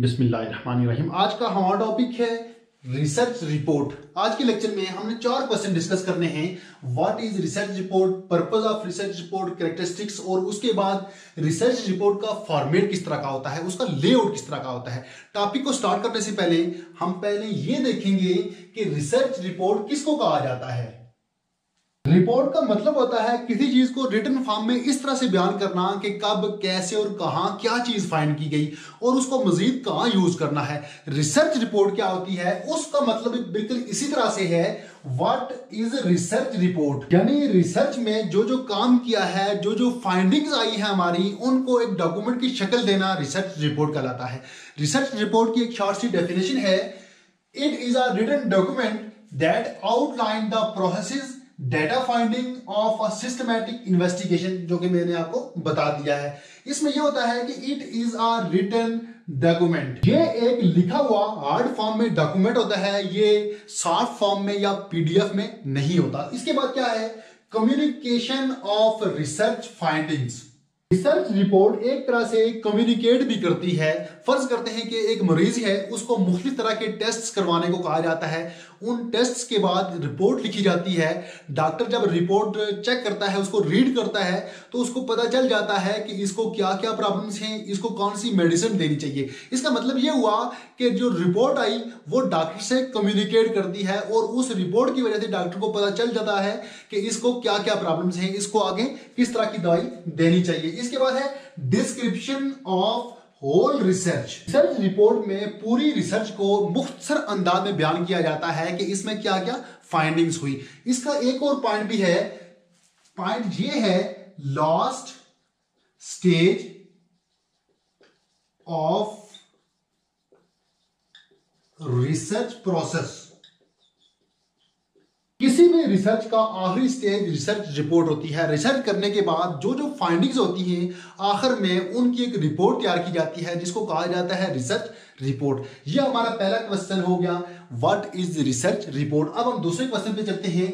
बिस्मिल्लाहिर्रहमानिर्रहीम। आज का हमारा टॉपिक है रिसर्च रिपोर्ट। आज के लेक्चर में हमने 4 क्वेश्चन डिस्कस करने हैं। What is research report, purpose of research report, characteristics, और उसके बाद रिसर्च रिपोर्ट का फॉर्मेट किस तरह का होता है, उसका लेआउट किस तरह का होता है। टॉपिक को स्टार्ट करने से पहले हम ये देखेंगे कि रिसर्च रिपोर्ट किसको कहा जाता है। रिपोर्ट का मतलब होता है किसी चीज को रिटन फॉर्म में इस तरह से बयान करना कि कब, कैसे और कहां क्या चीज फाइंड की गई और उसको मजीद कहां यूज करना है। रिसर्च रिपोर्ट क्या होती है, उसका मतलब बिल्कुल इसी तरह से है। व्हाट इज रिसर्च रिपोर्ट, यानी रिसर्च में जो जो काम किया है, जो जो फाइंडिंग्स आई है हमारी, उनको एक डॉक्यूमेंट की शक्ल देना रिसर्च रिपोर्ट कहलाता है। रिसर्च रिपोर्ट की एक शॉर्ट सी डेफिनेशन है, it is a written document that outline the processes data finding of a systematic investigation, जो कि मैंने आपको बता दिया है। इसमें यह होता है कि it is a written document, ये एक लिखा हुआ हार्ड फॉर्म में डॉक्यूमेंट होता है, ये सॉफ्ट फॉर्म में या पीडीएफ में नहीं होता। इसके बाद क्या है, communication of research findings. Research report एक तरह से कम्युनिकेट भी करती है। फर्ज करते हैं कि एक मरीज है, उसको मुख्तलिफ तरह के टेस्ट करवाने को कहा जाता है। उन टेस्ट के बाद रिपोर्ट लिखी जाती है। डॉक्टर जब रिपोर्ट चेक करता है, उसको रीड करता है, तो उसको पता चल जाता है कि इसको क्या क्या प्रॉब्लम्स हैं, इसको कौन सी मेडिसिन देनी चाहिए। इसका मतलब यह हुआ कि जो रिपोर्ट आई वो डॉक्टर से कम्युनिकेट करती है और उस रिपोर्ट की वजह से डॉक्टर को पता चल जाता है कि इसको क्या क्या प्रॉब्लम्स हैं, इसको आगे किस तरह की दवाई देनी चाहिए। इसके बाद है description of whole research. Research report में पूरी रिसर्च को मुख्तसर अंदाज में बयान किया जाता है कि इसमें क्या क्या फाइंडिंग्स हुई। इसका एक और पॉइंट भी है, पॉइंट ये है last stage of research process. किसी भी रिसर्च का आखिरी स्टेज रिसर्च रिपोर्ट होती है। रिसर्च करने के बाद जो जो फाइंडिंग्स होती हैं, आखिर में उनकी एक रिपोर्ट तैयार की जाती है जिसको कहा जाता है रिसर्च रिपोर्ट। यह हमारा पहला क्वेश्चन हो गया, व्हाट इज रिसर्च रिपोर्ट। अब हम दूसरे क्वेश्चन पे चलते हैं,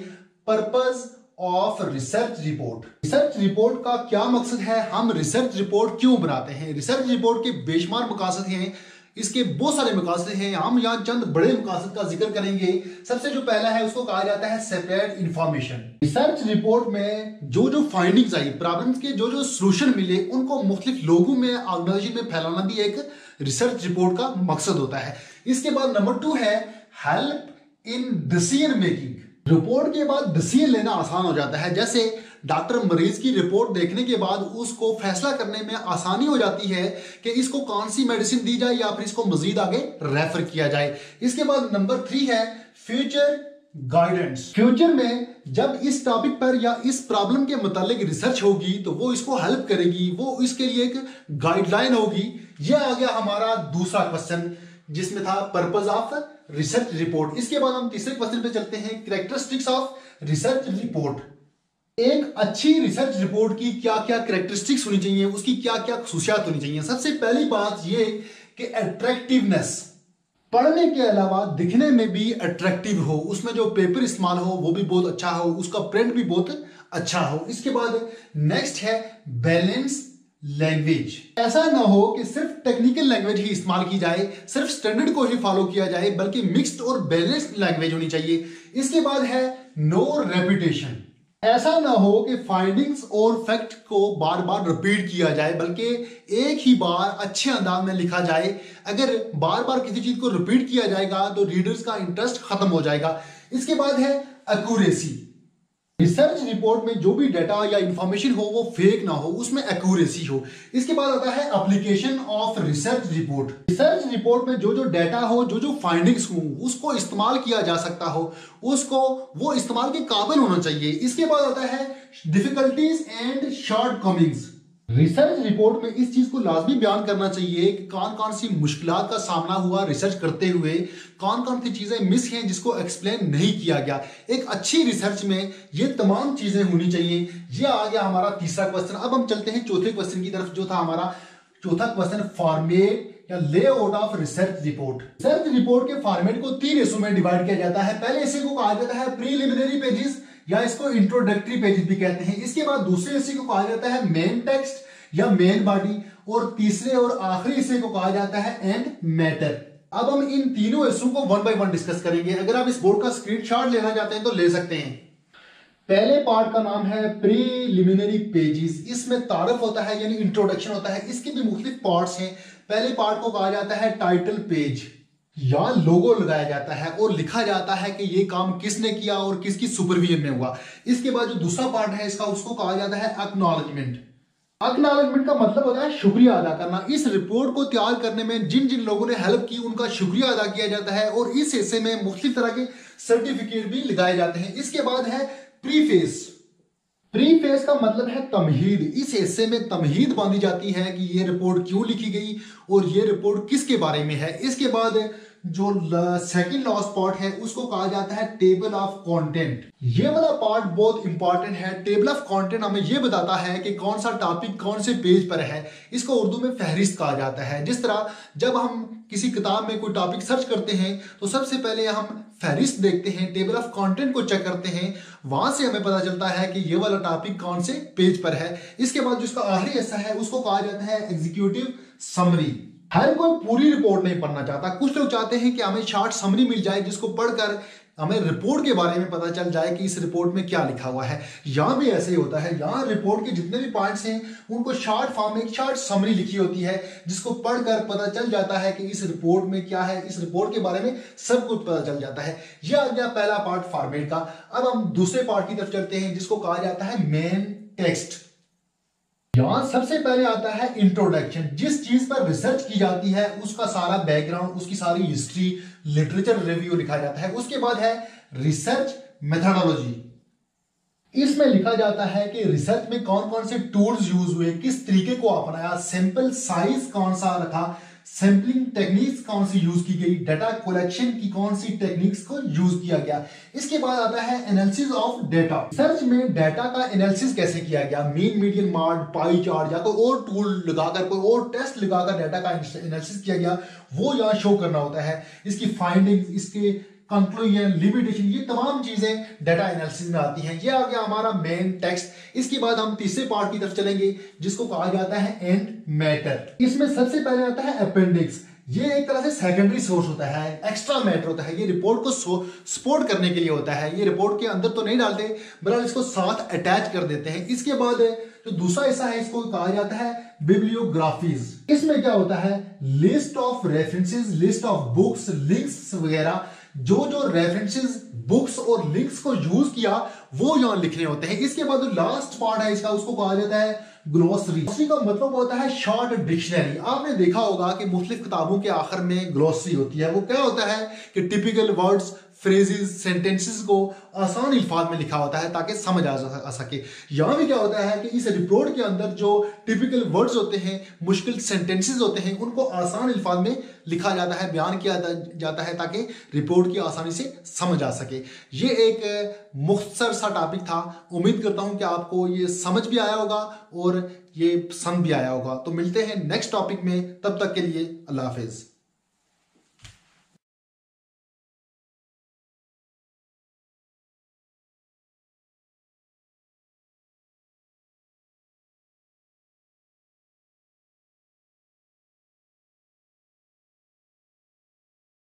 purpose of research report. Research report का क्या मकसद है, हम रिसर्च रिपोर्ट क्यों बनाते हैं। रिसर्च रिपोर्ट के बेशुमार मकासद हैं, इसके बहुत सारे मकासद हैं। हम यहाँ चंद बड़े मकासद का जिक्र करेंगे। सबसे जो पहला है उसको कहा जाता है सेपरेट इंफॉर्मेशन। रिसर्च रिपोर्ट में जो जो फाइंडिंग्स आई, प्रॉब्लम्स के जो जो सोल्यूशन मिले, उनको मुख्तलिफ लोगों में, ऑर्गेनाइजेशन में फैलाना भी एक रिसर्च रिपोर्ट का मकसद होता है। इसके बाद नंबर 2 है help in decision making. Report के बाद डिसीजन लेना आसान हो जाता है। जैसे डॉक्टर मरीज की रिपोर्ट देखने के बाद उसको फैसला करने में आसानी हो जाती है कि इसको कौन सी मेडिसिन दी जाए या फिर इसको मजीद आगे रेफर किया जाए। इसके बाद नंबर 3 है फ्यूचर गाइडेंस। फ्यूचर में जब इस टॉपिक पर या इस प्रॉब्लम के मुतालिक रिसर्च होगी तो वो इसको हेल्प करेगी, वो इसके लिए एक गाइडलाइन होगी। यह आ गया हमारा दूसरा क्वेश्चन जिसमें था पर्पस ऑफ रिसर्च रिपोर्ट। इसके बाद हम तीसरे क्वेश्चन पे चलते हैं, कैरेक्टरिस्टिक्स ऑफ रिसर्च रिपोर्ट। एक अच्छी रिसर्च रिपोर्ट की क्या क्या कैरेक्टरिस्टिक्स होनी चाहिए, उसकी क्या क्या खसूसियात होनी चाहिए। सबसे पहली बात यह कि अट्रैक्टिवनेस, पढ़ने के अलावा दिखने में भी अट्रैक्टिव हो, उसमें जो पेपर इस्तेमाल हो वो भी बहुत अच्छा हो, उसका प्रिंट भी बहुत अच्छा हो। इसके बाद नेक्स्ट है बैलेंस लैंग्वेज। ऐसा ना हो कि सिर्फ टेक्निकल लैंग्वेज ही इस्तेमाल की जाए, सिर्फ स्टैंडर्ड को ही फॉलो किया जाए, बल्कि मिक्स्ड और बैलेंस्ड लैंग्वेज होनी चाहिए। इसके बाद है नो रेपिटेशन। ऐसा ना हो कि फाइंडिंग्स और फैक्ट को बार बार रिपीट किया जाए, बल्कि एक ही बार अच्छे अंदाज में लिखा जाए। अगर बार बार किसी चीज को रिपीट किया जाएगा तो रीडर्स का इंटरेस्ट खत्म हो जाएगा। इसके बाद है एक्यूरेसी। रिसर्च रिपोर्ट में जो भी डाटा या इंफॉर्मेशन हो वो फेक ना हो, उसमें एक्यूरेसी हो। इसके बाद आता है application of research report. Research report में जो जो डाटा हो, जो जो फाइंडिंग्स हो, उसको इस्तेमाल किया जा सकता हो, उसको वो इस्तेमाल के काबिल होना चाहिए। इसके बाद आता है difficulties and shortcomings. Research report में इस चीज को लाजमी बयान करना चाहिए कि कौन कौन सी मुश्किलात का सामना हुआ रिसर्च करते हुए, कौन कौन सी चीजें मिस हैं जिसको एक्सप्लेन नहीं किया गया। एक अच्छी रिसर्च में ये तमाम चीजें होनी चाहिए। ये आ गया हमारा तीसरा क्वेश्चन। अब हम चलते हैं चौथे क्वेश्चन की तरफ, जो था हमारा चौथा क्वेश्चन, फॉर्मेट या layout of research report. Research report के फॉर्मेट को 3 हिस्सों में डिवाइड किया जाता है। पहले हिस्से को कहा जाता है प्रीलिमिनरी पेजेस या इसको इंट्रोडक्टरी पेजेस भी कहते हैं। इसके बाद दूसरे हिस्से को कहा जाता है मेन टेक्स्ट या मेन बॉडी, और तीसरे और आखिरी हिस्से को कहा जाता है एंड मैटर। अब हम इन तीनों हिस्सों को वन बाय वन डिस्कस करेंगे। अगर आप इस बोर्ड का स्क्रीनशॉट लेना चाहते हैं तो ले सकते हैं। पहले पार्ट का नाम है प्रीलिमिनरी पेजेस। इसमें तारफ होता है यानी इंट्रोडक्शन होता है। इसके भी मुख्तलिफ पार्ट्स हैं। पहले पार्ट को कहा जाता है टाइटल पेज। यहां लोगो लगाया जाता है और लिखा जाता है कि ये काम किसने किया और किसकी सुपरविजन में हुआ। इसके बाद जो दूसरा पार्ट है इसका, उसको कहा जाता है एक्नॉलेजमेंट। एक्नॉलेजमेंट का मतलब होता है शुक्रिया अदा करना। इस रिपोर्ट को तैयार करने में जिन जिन लोगों ने हेल्प की उनका शुक्रिया अदा किया जाता है और इस हिस्से में मुख्तलिफ तरह के सर्टिफिकेट भी लगाए जाते हैं। इसके बाद है प्रीफेस। प्रीफेस का मतलब है तमहीद। इस हिस्से में तमहीद बांधी जाती है कि ये रिपोर्ट क्यों लिखी गई और ये रिपोर्ट किसके बारे में है। इसके बाद जो सेकंड लास्ट पार्ट है उसको कहा जाता है टेबल ऑफ कंटेंट। ये वाला पार्ट बहुत इंपॉर्टेंट है। टेबल ऑफ कंटेंट हमें ये बताता है कि कौन सा टॉपिक कौन से पेज पर है। इसको उर्दू में फहरिस्त कहा जाता है। जिस तरह जब हम किसी किताब में कोई टॉपिक सर्च करते हैं तो सबसे पहले हम फहरिस्त देखते हैं, टेबल ऑफ कंटेंट को चेक करते हैं, वहां से हमें पता चलता है कि ये वाला टॉपिक कौन से पेज पर है। इसके बाद जिसका आखिरी हिस्सा है उसको कहा जाता है एग्जीक्यूटिव समरी। हर कोई पूरी रिपोर्ट नहीं पढ़ना चाहता। कुछ लोग चाहते हैं कि हमें शॉर्ट समरी मिल जाए जिसको पढ़कर हमें रिपोर्ट के बारे में पता चल जाए कि इस रिपोर्ट में क्या लिखा हुआ है। यहां भी ऐसे ही होता है। यहां रिपोर्ट के जितने भी पार्ट्स हैं उनको शॉर्ट फॉर्म में एक शॉर्ट समरी लिखी होती है जिसको पढ़कर पता चल जाता है कि इस रिपोर्ट में क्या है। इस रिपोर्ट के बारे में सब कुछ पता चल जाता है। यह आ गया पहला पार्ट फॉर्मेट का। अब हम दूसरे पार्ट की तरफ चलते हैं जिसको कहा जाता है मेन टेक्स्ट। यहां सबसे पहले आता है इंट्रोडक्शन। जिस चीज पर रिसर्च की जाती है उसका सारा बैकग्राउंड, उसकी सारी हिस्ट्री, लिटरेचर रिव्यू लिखा जाता है। उसके बाद है रिसर्च मेथोडोलॉजी। इसमें लिखा जाता है कि रिसर्च में कौन कौन से टूल्स यूज हुए, किस तरीके को अपनाया, सैंपल साइज कौन सा रखा, सैंपलिंग टेक्निक्स कौन सी यूज की गई, डाटा कलेक्शन की कौन सी टेक्निक्स को यूज किया गया। इसके बाद आता है एनालिसिस ऑफ डाटा। रिसर्च में डाटा का एनालिसिस कैसे किया गया, mean, median, mod, pie chart या कोई और टूल लगाकर, कोई और टेस्ट लगाकर डाटा का एनालिसिस किया गया, वो यहाँ शो करना होता है। इसकी फाइंडिंग्स, इसके कंक्लूजन, लिमिटेशन, ये तमाम चीजें डाटा एनालिसिस में आती हैं। ये आ गया हमारा मेन टेक्स्ट। इसके बाद हम तीसरे पार्ट की तरफ चलेंगे जिसको कहा जाता है एंड मैटर। इसमें सबसे पहले आता है अपेंडिक्स। ये एक तरह से सेकेंडरी सोर्स होता है, एक्स्ट्रा मैटर होता है। ये रिपोर्ट को सपोर्ट करने के लिए होता है। ये रिपोर्ट के अंदर तो नहीं डालते, बल्कि इसको साथ अटैच कर देते हैं। इसके बाद जो दूसरा हिस्सा है इसको कहा जाता है बिब्लियोग्राफीज। इसमें क्या होता है, list of references, list of books, links वगैरह। जो जो रेफरेंसेस, बुक्स और लिंक्स को यूज किया वो यहां लिखने होते हैं। इसके बाद जो लास्ट पार्ट है इसका उसको कहा जाता है ग्लोसरी। ग्लोसरी का मतलब होता है शॉर्ट डिक्शनरी। आपने देखा होगा कि मुख्तलिफ किताबों के आखिर में ग्लोसरी होती है। वो क्या होता है कि टिपिकल वर्ड्स, फ्रेजेस, सेंटेंसेस को आसान अल्फाज में लिखा होता है ताकि समझ आ सके। यहां भी क्या होता है कि इस रिपोर्ट के अंदर जो टिपिकल वर्ड्स होते हैं, मुश्किल सेंटेंसेस होते हैं, उनको आसान अल्फाज में लिखा जाता है, बयान किया जाता है ताकि रिपोर्ट की आसानी से समझ आ सके। ये एक मुख्तसर सा टॉपिक था। उम्मीद करता हूं कि आपको ये समझ भी आया होगा और ये पसंद भी आया होगा। तो मिलते हैं नेक्स्ट टॉपिक में, तब तक के लिए अल्लाह हाफिज।